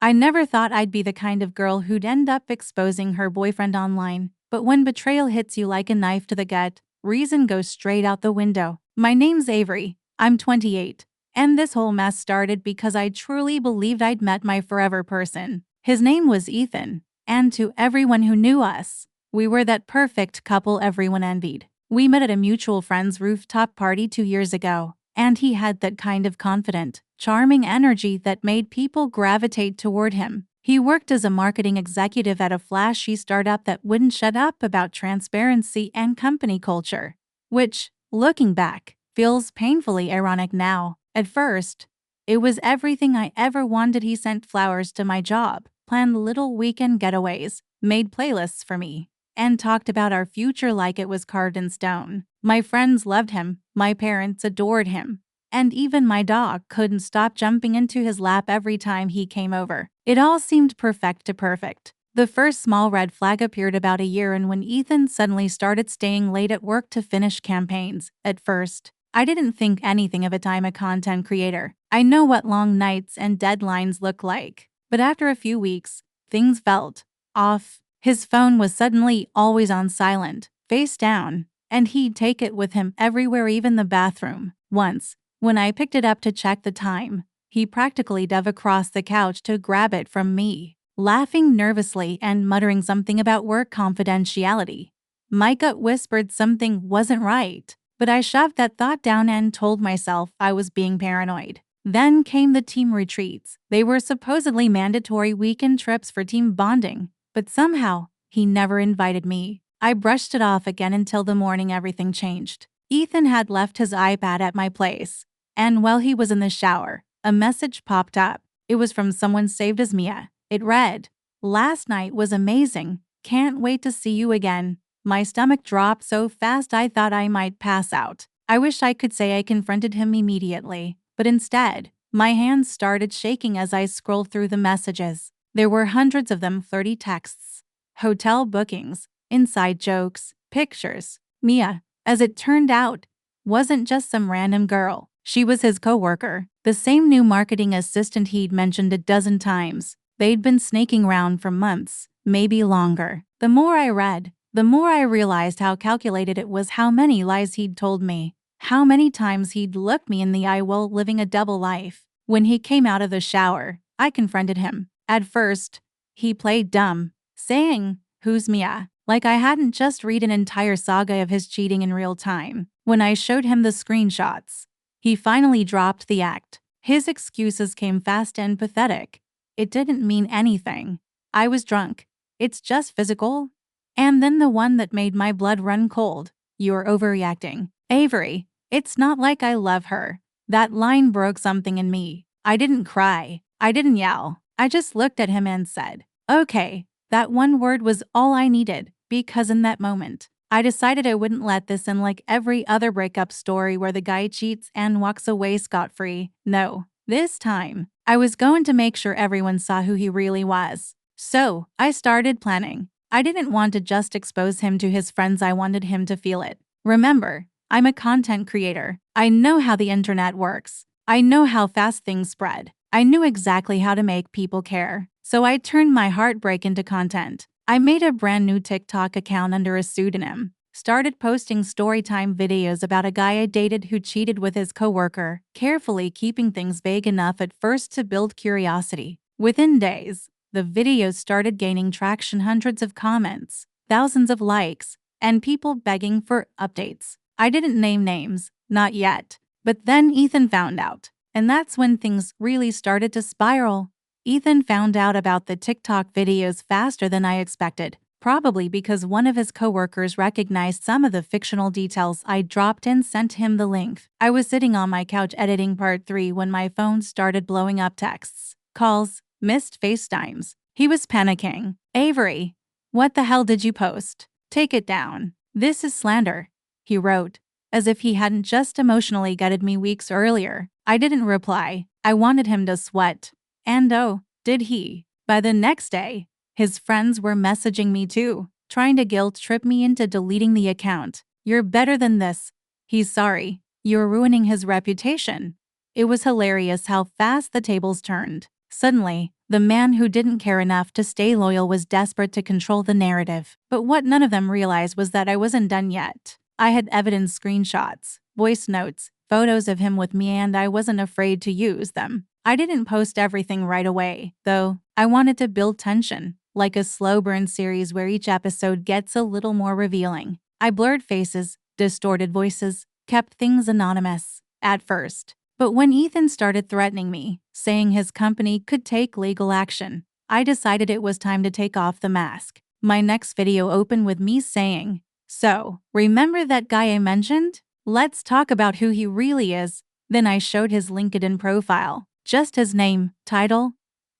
I never thought I'd be the kind of girl who'd end up exposing her boyfriend online. But when betrayal hits you like a knife to the gut, reason goes straight out the window. My name's Avery. I'm 28. And this whole mess started because I truly believed I'd met my forever person. His name was Ethan. And to everyone who knew us, we were that perfect couple everyone envied. We met at a mutual friend's rooftop party 2 years ago, and he had that kind of confident, charming energy that made people gravitate toward him. He worked as a marketing executive at a flashy startup that wouldn't shut up about transparency and company culture, which, looking back, feels painfully ironic now. At first, it was everything I ever wanted. He sent flowers to my job, planned little weekend getaways, made playlists for me, and talked about our future like it was carved in stone. My friends loved him, my parents adored him, and even my dog couldn't stop jumping into his lap every time he came over. It all seemed perfect to perfect. The first small red flag appeared about a year in when Ethan suddenly started staying late at work to finish campaigns. At first, I didn't think anything of it. I'm a content creator. I know what long nights and deadlines look like. But after a few weeks, things felt off. His phone was suddenly always on silent, face down, and he'd take it with him everywhere, even the bathroom. Once, when I picked it up to check the time, he practically dove across the couch to grab it from me, laughing nervously and muttering something about work confidentiality. My gut whispered something wasn't right, but I shoved that thought down and told myself I was being paranoid. Then came the team retreats. They were supposedly mandatory weekend trips for team bonding, but somehow he never invited me. I brushed it off again until the morning everything changed. Ethan had left his iPad at my place, and while he was in the shower, a message popped up. It was from someone saved as Mia. It read, "Last night was amazing. Can't wait to see you again." My stomach dropped so fast I thought I might pass out. I wish I could say I confronted him immediately, but instead, my hands started shaking as I scrolled through the messages. There were hundreds of them, 30 texts, hotel bookings, inside jokes, pictures. Mia, as it turned out, wasn't just some random girl. She was his coworker, the same new marketing assistant he'd mentioned a dozen times. They'd been snaking around for months, maybe longer. The more I read, the more I realized how calculated it was, how many lies he'd told me, how many times he'd looked me in the eye while living a double life. When he came out of the shower, I confronted him. At first, he played dumb, saying, "Who's Mia?" like I hadn't just read an entire saga of his cheating in real time. When I showed him the screenshots, he finally dropped the act. His excuses came fast and pathetic. It didn't mean anything. I was drunk. It's just physical. And then the one that made my blood run cold. "You're overreacting. Avery, it's not like I love her." That line broke something in me. I didn't cry. I didn't yell. I just looked at him and said, "Okay." That one word was all I needed, because in that moment, I decided I wouldn't let this end like every other breakup story where the guy cheats and walks away scot-free. No, this time, I was going to make sure everyone saw who he really was. So, I started planning. I didn't want to just expose him to his friends, I wanted him to feel it. Remember, I'm a content creator. I know how the internet works. I know how fast things spread. I knew exactly how to make people care. So I turned my heartbreak into content. I made a brand new TikTok account under a pseudonym, started posting storytime videos about a guy I dated who cheated with his coworker, carefully keeping things vague enough at first to build curiosity. Within days, the videos started gaining traction, hundreds of comments, thousands of likes, and people begging for updates. I didn't name names, not yet. But then Ethan found out, and that's when things really started to spiral. Ethan found out about the TikTok videos faster than I expected, probably because one of his coworkers recognized some of the fictional details I dropped and sent him the link. I was sitting on my couch editing part 3 when my phone started blowing up texts, calls, missed FaceTimes. He was panicking. "Avery, what the hell did you post? Take it down. This is slander," he wrote, as if he hadn't just emotionally gutted me weeks earlier. I didn't reply. I wanted him to sweat. And oh, did he. By the next day, his friends were messaging me too, trying to guilt-trip me into deleting the account. "You're better than this. He's sorry. You're ruining his reputation." It was hilarious how fast the tables turned. Suddenly, The man who didn't care enough to stay loyal was desperate to control the narrative. But what none of them realized was that I wasn't done yet. I had evidence screenshots, voice notes, photos of him with me, and I wasn't afraid to use them. I didn't post everything right away, though. I wanted to build tension, like a slow burn series where each episode gets a little more revealing. I blurred faces, distorted voices, kept things anonymous at first. But when Ethan started threatening me, saying his company could take legal action, I decided it was time to take off the mask. My next video opened with me saying, "So, remember that guy I mentioned? Let's talk about who he really is." Then I showed his LinkedIn profile, just his name, title,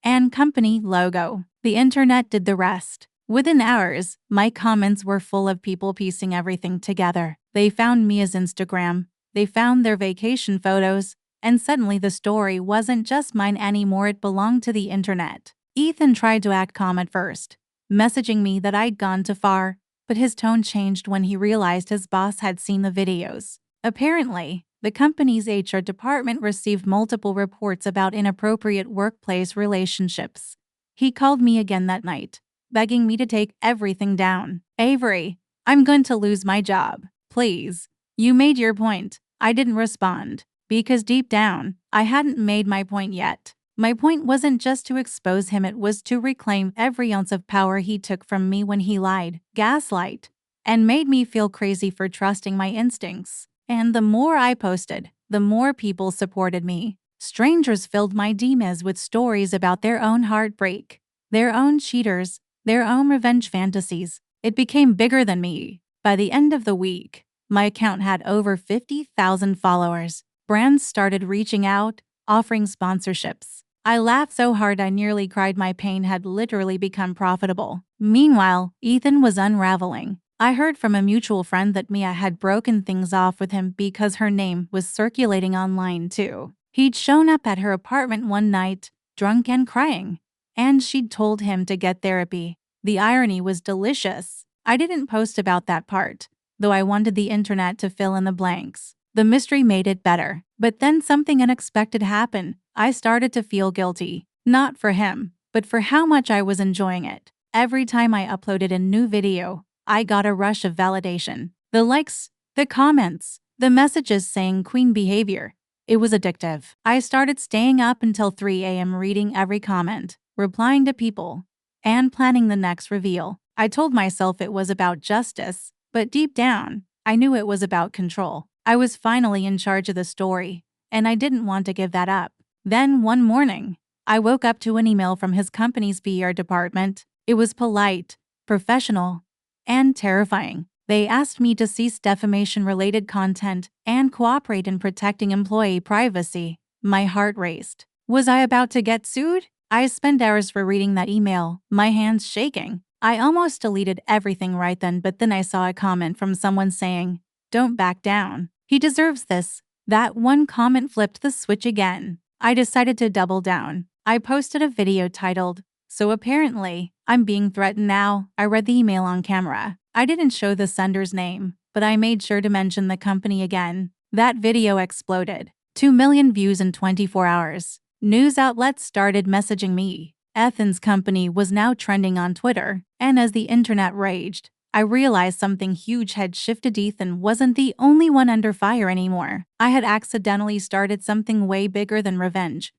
and company logo. The internet did the rest. Within hours, my comments were full of people piecing everything together. They found Mia's Instagram, they found their vacation photos, and suddenly the story wasn't just mine anymore, it belonged to the internet. Ethan tried to act calm at first, messaging me that I'd gone too far, but his tone changed when he realized his boss had seen the videos. Apparently, the company's HR department received multiple reports about inappropriate workplace relationships. He called me again that night, begging me to take everything down. "Avery, I'm going to lose my job. Please." "You made your point." I didn't respond, because deep down, I hadn't made my point yet. My point wasn't just to expose him, it was to reclaim every ounce of power he took from me when he lied, gaslight, and made me feel crazy for trusting my instincts. And the more I posted, the more people supported me. Strangers filled my DMs with stories about their own heartbreak, their own cheaters, their own revenge fantasies. It became bigger than me. By the end of the week, my account had over 50,000 followers. Brands started reaching out, offering sponsorships. I laughed so hard I nearly cried. My pain had literally become profitable. Meanwhile, Ethan was unraveling. I heard from a mutual friend that Mia had broken things off with him because her name was circulating online too. He'd shown up at her apartment one night, drunk and crying, and she'd told him to get therapy. The irony was delicious. I didn't post about that part, though I wanted the internet to fill in the blanks. The mystery made it better. But then something unexpected happened. I started to feel guilty. Not for him, but for how much I was enjoying it. Every time I uploaded a new video, I got a rush of validation. The likes, the comments, the messages saying queen behavior. It was addictive. I started staying up until 3 a.m. reading every comment, replying to people, and planning the next reveal. I told myself it was about justice, but deep down, I knew it was about control. I was finally in charge of the story, and I didn't want to give that up. Then one morning, I woke up to an email from his company's PR department. It was polite, professional, and terrifying. They asked me to cease defamation-related content and cooperate in protecting employee privacy. My heart raced. Was I about to get sued? I spent hours rereading that email, my hands shaking. I almost deleted everything right then, but then I saw a comment from someone saying, "Don't back down. He deserves this." That one comment flipped the switch again. I decided to double down. I posted a video titled, "So apparently, I'm being threatened now." I read the email on camera. I didn't show the sender's name, but I made sure to mention the company again. That video exploded. 2 million views in 24 hours. News outlets started messaging me. Ethan's company was now trending on Twitter, and as the internet raged, I realized something huge had shifted. Ethan wasn't the only one under fire anymore. I had accidentally started something way bigger than revenge.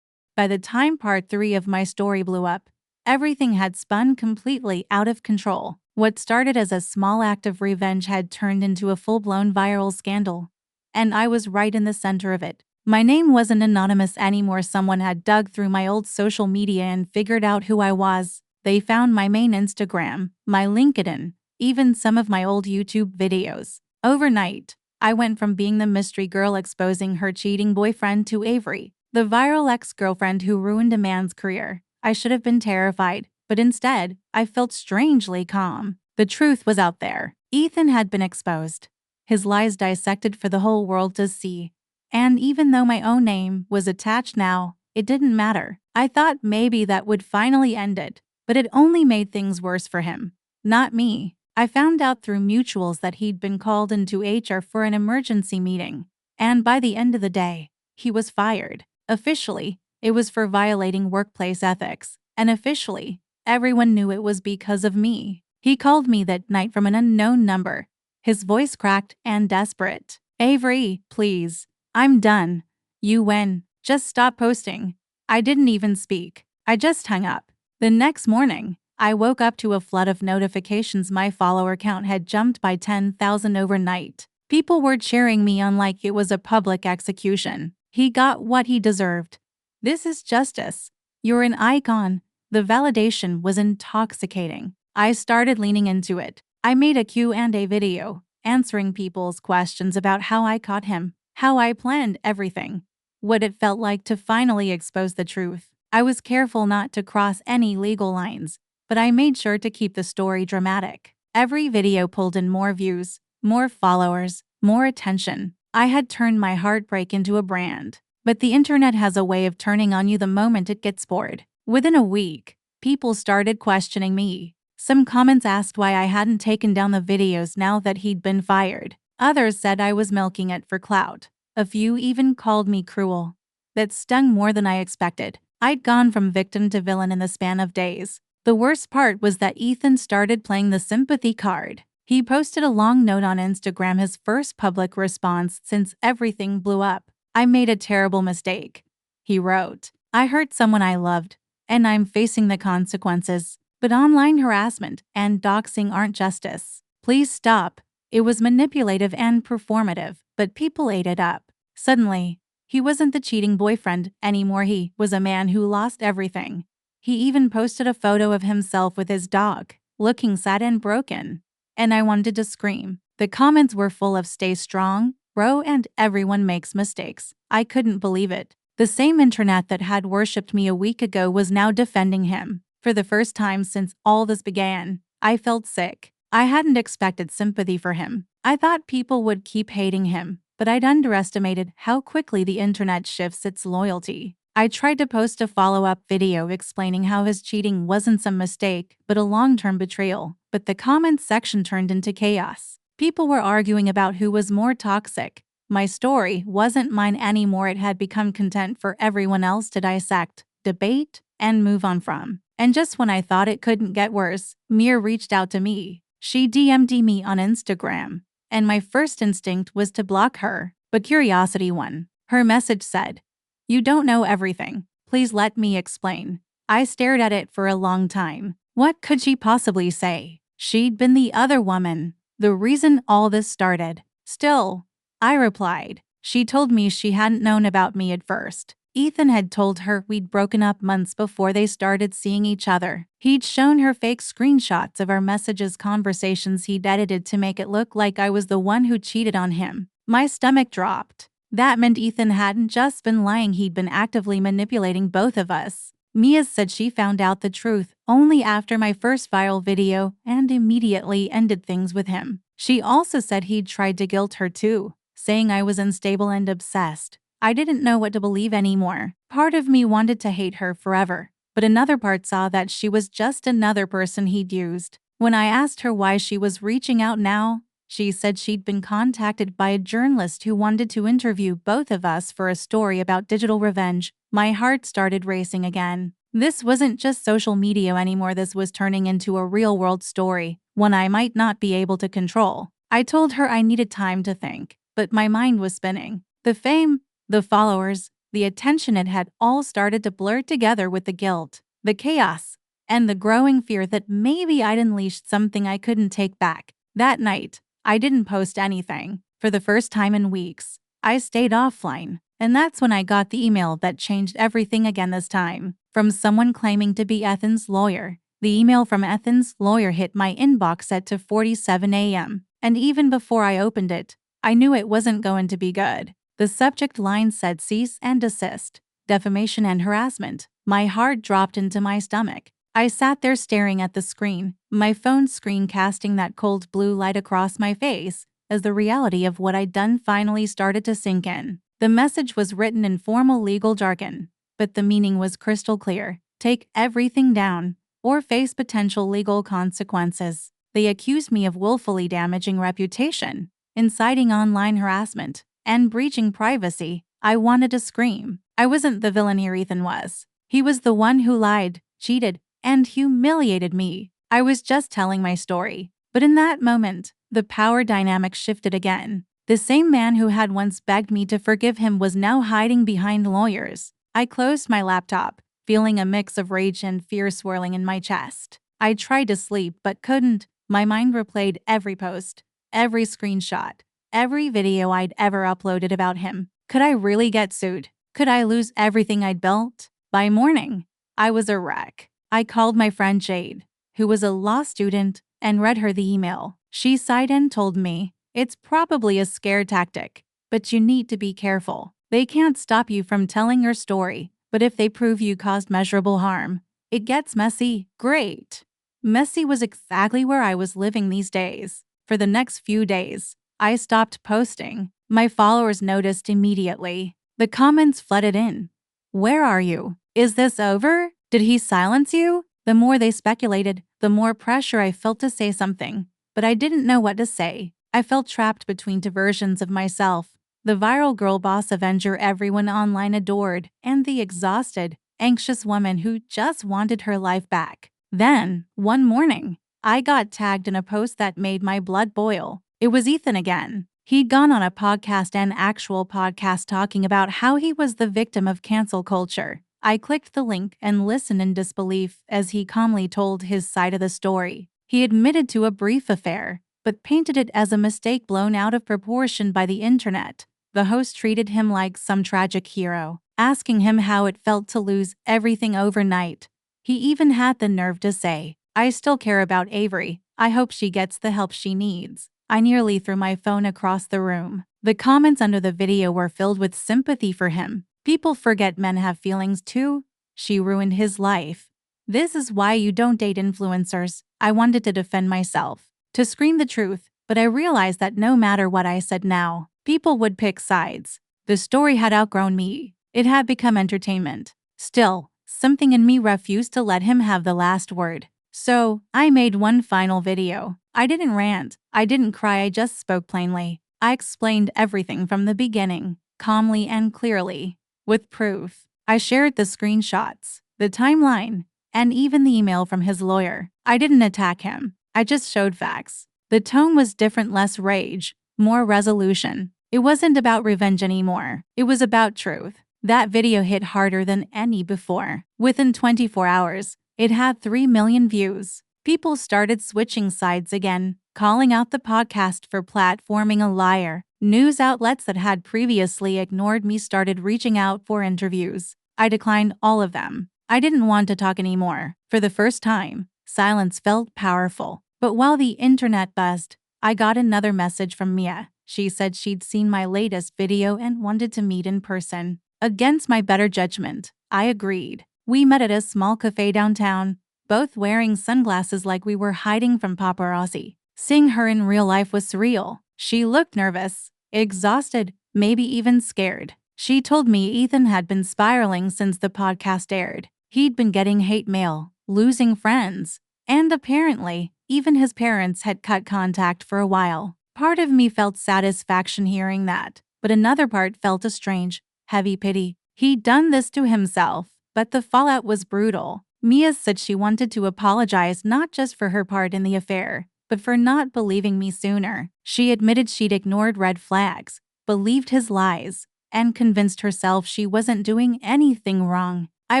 By the time part 3 of my story blew up, everything had spun completely out of control. What started as a small act of revenge had turned into a full-blown viral scandal, and I was right in the center of it. My name wasn't anonymous anymore. Someone had dug through my old social media and figured out who I was. They found my main Instagram, my LinkedIn, even some of my old YouTube videos. Overnight, I went from being the mystery girl exposing her cheating boyfriend to Avery, the viral ex-girlfriend who ruined a man's career. I should have been terrified, but instead, I felt strangely calm. The truth was out there. Ethan had been exposed, his lies dissected for the whole world to see. And even though my own name was attached now, it didn't matter. I thought maybe that would finally end it, but it only made things worse for him, not me. I found out through mutuals that he'd been called into HR for an emergency meeting, and by the end of the day, he was fired. Officially, it was for violating workplace ethics. and officially, everyone knew it was because of me. He called me that night from an unknown number, his voice cracked and desperate. "Avery, please. I'm done. You win. Just stop posting." I didn't even speak. I just hung up. The next morning, I woke up to a flood of notifications. My follower count had jumped by 10,000 overnight. People were cheering me on like it was a public execution. He got what he deserved. This is justice. You're an icon. The validation was intoxicating. I started leaning into it. I made a Q&A video, answering people's questions about how I caught him, how I planned everything, what it felt like to finally expose the truth. I was careful not to cross any legal lines, but I made sure to keep the story dramatic. Every video pulled in more views, more followers, more attention. I had turned my heartbreak into a brand. But the internet has a way of turning on you the moment it gets bored. Within a week, people started questioning me. Some comments asked why I hadn't taken down the videos now that he'd been fired. Others said I was milking it for clout. A few even called me cruel. That stung more than I expected. I'd gone from victim to villain in the span of days. The worst part was that Ethan started playing the sympathy card. He posted a long note on Instagram, his first public response since everything blew up. "I made a terrible mistake," he wrote. "I hurt someone I loved, and I'm facing the consequences. But online harassment and doxing aren't justice. Please stop." It was manipulative and performative, but people ate it up. Suddenly, he wasn't the cheating boyfriend anymore. He was a man who lost everything. He even posted a photo of himself with his dog, looking sad and broken. And I wanted to scream. The comments were full of "Stay strong, bro," and "Everyone makes mistakes." I couldn't believe it. The same internet that had worshipped me a week ago was now defending him. For the first time since all this began, I felt sick. I hadn't expected sympathy for him. I thought people would keep hating him, but I'd underestimated how quickly the internet shifts its loyalty. I tried to post a follow-up video explaining how his cheating wasn't some mistake, but a long-term betrayal. But the comments section turned into chaos. People were arguing about who was more toxic. My story wasn't mine anymore. It had become content for everyone else to dissect, debate, and move on from. And just when I thought it couldn't get worse, Mir reached out to me. She DM'd me on Instagram, and my first instinct was to block her, but curiosity won. Her message said, "You don't know everything. Please let me explain." I stared at it for a long time. What could she possibly say? She'd been the other woman, the reason all this started. "Still," I replied. She told me she hadn't known about me at first. Ethan had told her we'd broken up months before they started seeing each other. He'd shown her fake screenshots of our messages, conversations he'd edited to make it look like I was the one who cheated on him. My stomach dropped. That meant Ethan hadn't just been lying, he'd been actively manipulating both of us. Mia said she found out the truth only after my first viral video and immediately ended things with him. She also said he'd tried to guilt her too, saying I was unstable and obsessed. I didn't know what to believe anymore. Part of me wanted to hate her forever, but another part saw that she was just another person he'd used. When I asked her why she was reaching out now, she said she'd been contacted by a journalist who wanted to interview both of us for a story about digital revenge. My heart started racing again. This wasn't just social media anymore. This was turning into a real-world story, one I might not be able to control. I told her I needed time to think, but my mind was spinning. The fame, the followers, the attention, it had all started to blur together with the guilt, the chaos, and the growing fear that maybe I'd unleashed something I couldn't take back. That night, I didn't post anything. For the first time in weeks, I stayed offline. And that's when I got the email that changed everything again, this time from someone claiming to be Ethan's lawyer. The email from Ethan's lawyer hit my inbox at 2:47 a.m. And even before I opened it, I knew it wasn't going to be good. The subject line said "Cease and desist, defamation and harassment." My heart dropped into my stomach. I sat there staring at the screen, my phone screen casting that cold blue light across my face, as the reality of what I'd done finally started to sink in. The message was written in formal legal jargon, but the meaning was crystal clear. Take everything down, or face potential legal consequences. They accused me of willfully damaging reputation, inciting online harassment, and breaching privacy. I wanted to scream. I wasn't the villain here, Ethan was. He was the one who lied, cheated, and humiliated me. I was just telling my story. But in that moment, the power dynamic shifted again. The same man who had once begged me to forgive him was now hiding behind lawyers. I closed my laptop, feeling a mix of rage and fear swirling in my chest. I tried to sleep but couldn't. My mind replayed every post, every screenshot, every video I'd ever uploaded about him. Could I really get sued? Could I lose everything I'd built? By morning, I was a wreck. I called my friend Jade, who was a law student, and read her the email. She sighed and told me, "It's probably a scare tactic, but you need to be careful. They can't stop you from telling your story, but if they prove you caused measurable harm, it gets messy." Great. Messy was exactly where I was living these days. For the next few days, I stopped posting. My followers noticed immediately. The comments flooded in. "Where are you? Is this over? Did he silence you?" The more they speculated, the more pressure I felt to say something. But I didn't know what to say. I felt trapped between two versions of myself. The viral girl boss avenger everyone online adored, and the exhausted, anxious woman who just wanted her life back. Then, one morning, I got tagged in a post that made my blood boil. It was Ethan again. He'd gone on a podcast, an actual podcast, talking about how he was the victim of cancel culture. I clicked the link and listened in disbelief as he calmly told his side of the story. He admitted to a brief affair, but painted it as a mistake blown out of proportion by the internet. The host treated him like some tragic hero, asking him how it felt to lose everything overnight. He even had the nerve to say, "I still care about Avery. I hope she gets the help she needs." I nearly threw my phone across the room. The comments under the video were filled with sympathy for him. "People forget men have feelings too. She ruined his life. This is why you don't date influencers." I wanted to defend myself, to scream the truth, but I realized that no matter what I said now, people would pick sides. The story had outgrown me. It had become entertainment. Still, something in me refused to let him have the last word. So, I made one final video. I didn't rant. I didn't cry. I just spoke plainly. I explained everything from the beginning, calmly and clearly, with proof. I shared the screenshots, the timeline, and even the email from his lawyer. I didn't attack him. I just showed facts. The tone was different, less rage, more resolution. It wasn't about revenge anymore. It was about truth. That video hit harder than any before. Within 24 hours, it had 3 million views. People started switching sides again, calling out the podcast for platforming a liar. News outlets that had previously ignored me started reaching out for interviews. I declined all of them. I didn't want to talk anymore. For the first time, silence felt powerful. But while the internet buzzed, I got another message from Mia. She said she'd seen my latest video and wanted to meet in person. Against my better judgment, I agreed. We met at a small cafe downtown, both wearing sunglasses like we were hiding from paparazzi. Seeing her in real life was surreal. She looked nervous, exhausted, maybe even scared. She told me Ethan had been spiraling since the podcast aired. He'd been getting hate mail, losing friends, and apparently, even his parents had cut contact for a while. Part of me felt satisfaction hearing that, but another part felt a strange, heavy pity. He'd done this to himself, but the fallout was brutal. Mia said she wanted to apologize not just for her part in the affair, but for not believing me sooner. She admitted she'd ignored red flags, believed his lies, and convinced herself she wasn't doing anything wrong. I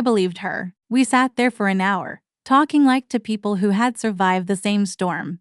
believed her. We sat there for an hour, talking like two people who had survived the same storm.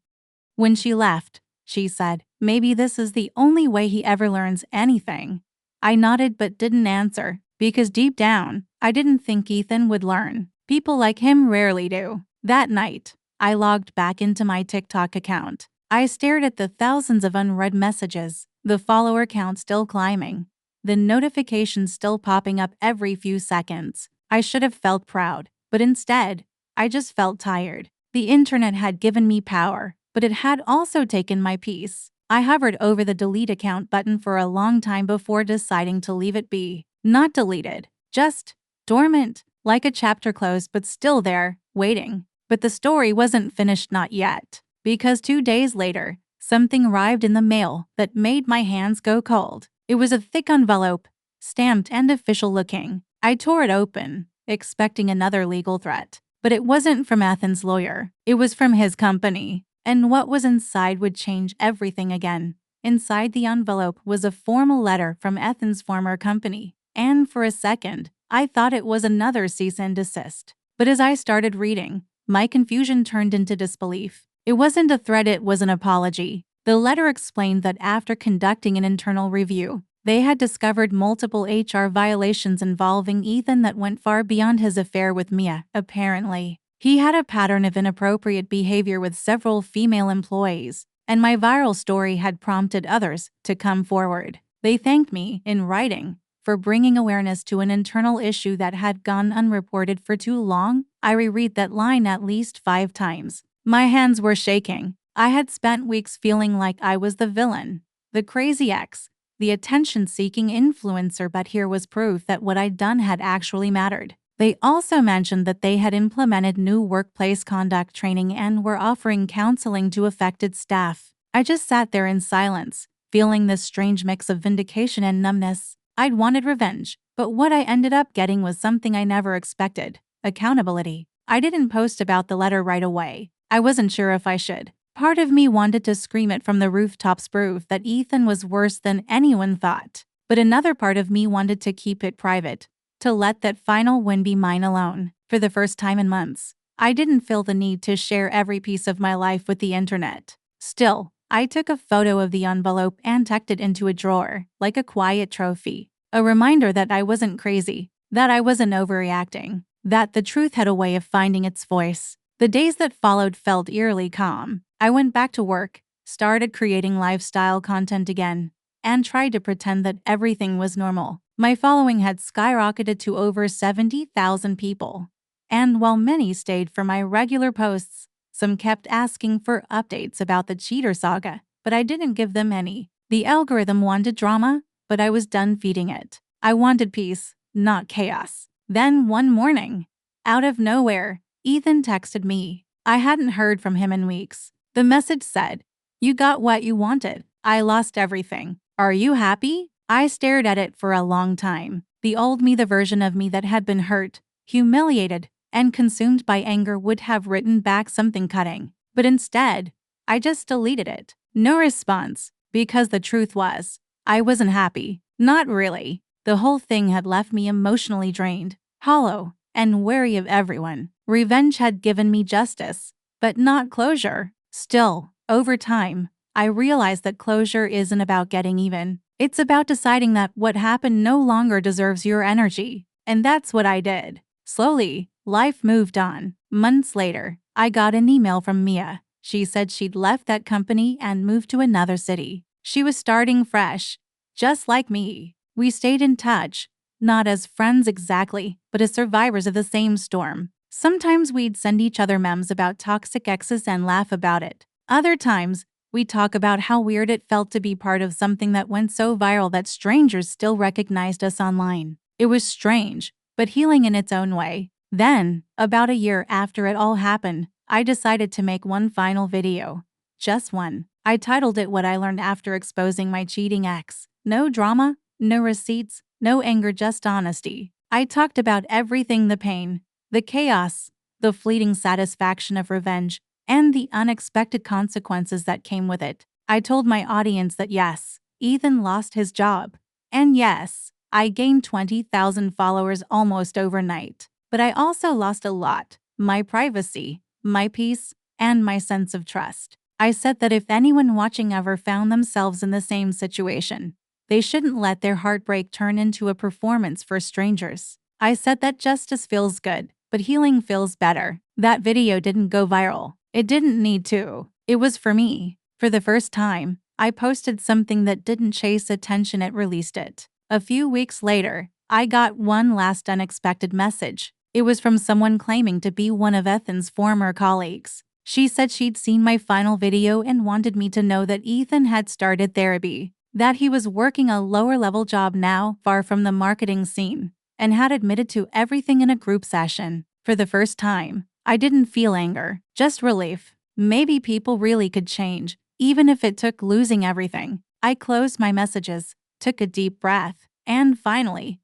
When she left, she said, "Maybe this is the only way he ever learns anything." I nodded but didn't answer, because deep down, I didn't think Ethan would learn. People like him rarely do. That night, I logged back into my TikTok account. I stared at the thousands of unread messages, the follower count still climbing, the notifications still popping up every few seconds. I should have felt proud, but instead, I just felt tired. The internet had given me power, but it had also taken my peace. I hovered over the delete account button for a long time before deciding to leave it be. Not deleted, just dormant, like a chapter closed but still there, waiting. But the story wasn't finished, not yet, because 2 days later, something arrived in the mail that made my hands go cold. It was a thick envelope, stamped and official looking. I tore it open, expecting another legal threat, But it wasn't from Ethan's lawyer. It was from his company. And what was inside would change everything again. Inside the envelope was a formal letter from Ethan's former company. And for a second, I thought it was another cease and desist. But as I started reading, my confusion turned into disbelief. It wasn't a threat, it was an apology. The letter explained that after conducting an internal review, they had discovered multiple HR violations involving Ethan that went far beyond his affair with Mia, apparently. He had a pattern of inappropriate behavior with several female employees, and my viral story had prompted others to come forward. They thanked me, in writing, for bringing awareness to an internal issue that had gone unreported for too long. I reread that line at least 5 times. My hands were shaking. I had spent weeks feeling like I was the villain, the crazy ex, the attention-seeking influencer, but here was proof that what I'd done had actually mattered. They also mentioned that they had implemented new workplace conduct training and were offering counseling to affected staff. I just sat there in silence, feeling this strange mix of vindication and numbness. I'd wanted revenge, but what I ended up getting was something I never expected: accountability. I didn't post about the letter right away. I wasn't sure if I should. Part of me wanted to scream it from the rooftops, proof that Ethan was worse than anyone thought. But another part of me wanted to keep it private, to let that final win be mine alone. For the first time in months, I didn't feel the need to share every piece of my life with the internet. Still, I took a photo of the envelope and tucked it into a drawer, like a quiet trophy. A reminder that I wasn't crazy, that I wasn't overreacting, that the truth had a way of finding its voice. The days that followed felt eerily calm. I went back to work, started creating lifestyle content again, and tried to pretend that everything was normal. My following had skyrocketed to over 70,000 people. And while many stayed for my regular posts, some kept asking for updates about the cheater saga, but I didn't give them any. The algorithm wanted drama, but I was done feeding it. I wanted peace, not chaos. Then one morning, out of nowhere, Ethan texted me. I hadn't heard from him in weeks. The message said, "You got what you wanted. I lost everything. Are you happy?" I stared at it for a long time. The old me, the version of me that had been hurt, humiliated, and consumed by anger, would have written back something cutting. But instead, I just deleted it. No response, because the truth was, I wasn't happy. Not really. The whole thing had left me emotionally drained, hollow, and wary of everyone. Revenge had given me justice, but not closure. Still, over time, I realized that closure isn't about getting even. It's about deciding that what happened no longer deserves your energy. And that's what I did. Slowly, life moved on. Months later, I got an email from Mia. She said she'd left that company and moved to another city. She was starting fresh, just like me. We stayed in touch, not as friends exactly, but as survivors of the same storm. Sometimes we'd send each other memes about toxic exes and laugh about it. Other times, we'd talk about how weird it felt to be part of something that went so viral that strangers still recognized us online. It was strange, but healing in its own way. Then, about a year after it all happened, I decided to make one final video. Just one. I titled it "What I Learned After Exposing My Cheating Ex." No drama, no receipts, no anger, just honesty. I talked about everything: the pain, the chaos, the fleeting satisfaction of revenge, and the unexpected consequences that came with it. I told my audience that yes, Ethan lost his job. And yes, I gained 20,000 followers almost overnight. But I also lost a lot: my privacy, my peace, and my sense of trust. I said that if anyone watching ever found themselves in the same situation, they shouldn't let their heartbreak turn into a performance for strangers. I said that justice feels good, but healing feels better. That video didn't go viral. It didn't need to. It was for me. For the first time, I posted something that didn't chase attention, it released it. A few weeks later, I got one last unexpected message. It was from someone claiming to be one of Ethan's former colleagues. She said she'd seen my final video and wanted me to know that Ethan had started therapy, that he was working a lower-level job now, far from the marketing scene, and had admitted to everything in a group session. For the first time, I didn't feel anger, just relief. Maybe people really could change, even if it took losing everything. I closed my messages, took a deep breath, and finally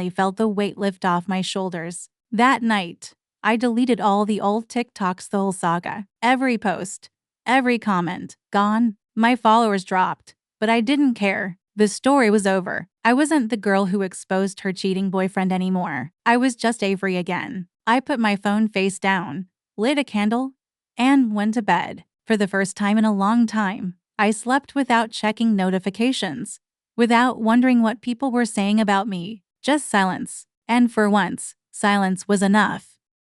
felt the weight lift off my shoulders. That night, I deleted all the old TikToks, the whole saga. Every post, every comment, gone. My followers dropped. But I didn't care. The story was over. I wasn't the girl who exposed her cheating boyfriend anymore. I was just Avery again. I put my phone face down, lit a candle, and went to bed. For the first time in a long time, I slept without checking notifications, without wondering what people were saying about me. Just silence. And for once, silence was enough.